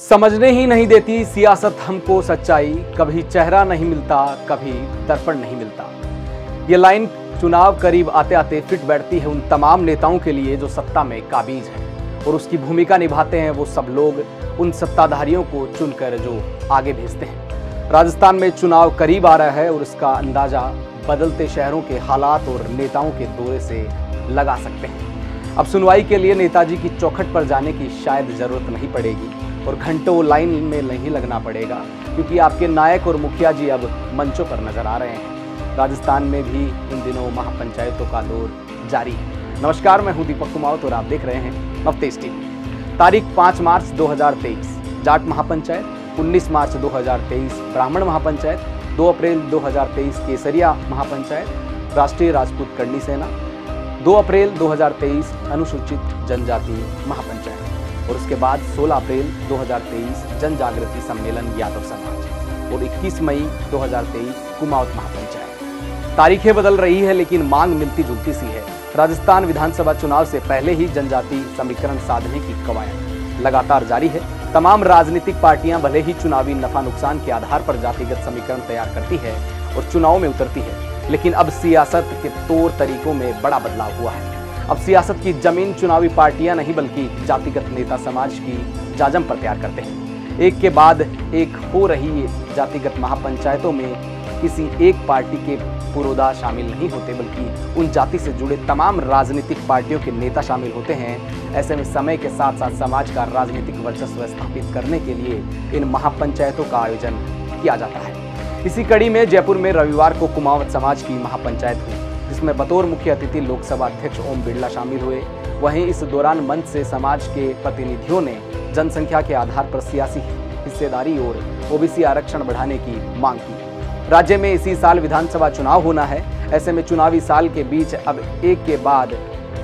समझने ही नहीं देती सियासत हमको सच्चाई, कभी चेहरा नहीं मिलता, कभी दर्पण नहीं मिलता। ये लाइन चुनाव करीब आते आते फिट बैठती है उन तमाम नेताओं के लिए जो सत्ता में काबिज हैं और उसकी भूमिका निभाते हैं वो सब लोग उन सत्ताधारियों को चुनकर जो आगे भेजते हैं। राजस्थान में चुनाव करीब आ रहा है और इसका अंदाजा बदलते शहरों के हालात और नेताओं के दौरे से लगा सकते हैं। अब सुनवाई के लिए नेताजी की चौखट पर जाने की शायद जरूरत नहीं पड़ेगी और घंटों लाइन में नहीं लगना पड़ेगा, क्योंकि आपके नायक और मुखिया जी अब मंचों पर नजर आ रहे हैं। राजस्थान में भी इन दिनों महापंचायतों का दौर जारी है। नमस्कार, मैं हूं दीपक कुमावत और आप देख रहे हैं नवतेज टीवी। तारीख 5 मार्च 2023 जाट महापंचायत, 19 मार्च 2023 ब्राह्मण महापंचायत, 2 अप्रैल 2023 केसरिया महापंचायत, राष्ट्रीय राजपूत करनी सेना, 2 अप्रैल 2023 अनुसूचित जनजाति महापंचायत और उसके बाद 16 अप्रैल 2023 जन जागृति सम्मेलन यादव समाज और 21 मई 2023 कुमाऊत महापंचायत। तारीखें बदल रही है लेकिन मांग मिलती जुलती सी है। राजस्थान विधानसभा चुनाव से पहले ही जनजाति समीकरण साधने की कवायद लगातार जारी है। तमाम राजनीतिक पार्टियां भले ही चुनावी नफा नुकसान के आधार पर जातिगत समीकरण तैयार करती है और चुनाव में उतरती है, लेकिन अब सियासत के तौर तरीकों में बड़ा बदलाव हुआ है। अब सियासत की जमीन चुनावी पार्टियां नहीं बल्कि जातिगत नेता समाज की जाजम पर तैयार करते हैं। एक के बाद एक हो रही जातिगत महापंचायतों में किसी एक पार्टी के पुरोधा शामिल नहीं होते, बल्कि उन जाति से जुड़े तमाम राजनीतिक पार्टियों के नेता शामिल होते हैं। ऐसे में समय के साथ साथ समाज का राजनीतिक वर्चस्व स्थापित करने के लिए इन महापंचायतों का आयोजन किया जाता है। इसी कड़ी में जयपुर में रविवार को कुमावत समाज की महापंचायत हुई, जिसमें बतौर मुख्य अतिथि लोकसभा अध्यक्ष ओम बिरला शामिल हुए। वहीं इस दौरान मंच से समाज के प्रतिनिधियों ने जनसंख्या के आधार पर सियासी हिस्सेदारी और ओबीसी आरक्षण बढ़ाने की मांग की। राज्य में इसी साल विधानसभा चुनाव होना है। ऐसे में चुनावी साल के बीच अब एक के बाद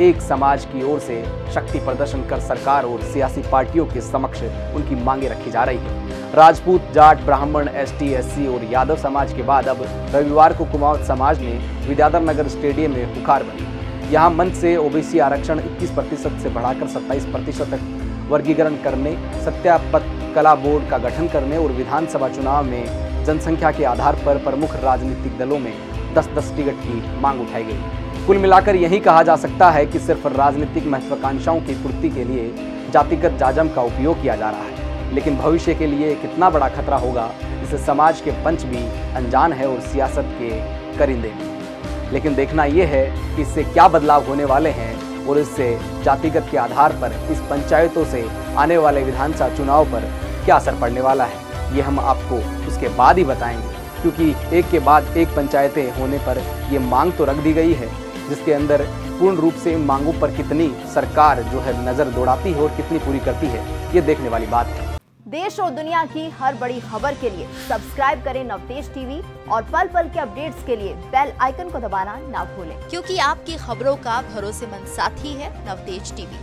एक समाज की ओर से शक्ति प्रदर्शन कर सरकार और सियासी पार्टियों के समक्ष उनकी मांगे रखी जा रही है। राजपूत, जाट, ब्राह्मण, एसटी, एससी और यादव समाज के बाद अब रविवार को कुमाऊत समाज ने विद्याधर नगर स्टेडियम में हुकार भरी। यहाँ मंच से ओबीसी आरक्षण 21% से बढ़ाकर 27% तक वर्गीकरण करने, सत्यापन कला बोर्ड का गठन करने और विधानसभा चुनाव में जनसंख्या के आधार पर प्रमुख राजनीतिक दलों में 10-10 टिकट की मांग उठाई गई। कुल मिलाकर यही कहा जा सकता है कि सिर्फ राजनीतिक महत्वाकांक्षाओं की पूर्ति के लिए जातिगत जाजम का उपयोग किया जा रहा है, लेकिन भविष्य के लिए कितना बड़ा खतरा होगा इसे समाज के पंच भी अनजान है और सियासत के करिंदे भी। लेकिन देखना यह है कि इससे क्या बदलाव होने वाले हैं और इससे जातिगत के आधार पर इस पंचायतों से आने वाले विधानसभा चुनाव पर क्या असर पड़ने वाला है, ये हम आपको उसके बाद ही बताएंगे, क्योंकि एक के बाद एक पंचायतें होने पर ये मांग तो रख दी गई है, जिसके अंदर पूर्ण रूप से इन मांगों पर कितनी सरकार जो है नजर दौड़ाती है और कितनी पूरी करती है, ये देखने वाली बात है। देश और दुनिया की हर बड़ी खबर के लिए सब्सक्राइब करें नवतेज टीवी और पल पल के अपडेट्स के लिए बेल आइकन को दबाना ना भूलें, क्योंकि आपकी खबरों का भरोसेमंद साथी है नवतेज टीवी।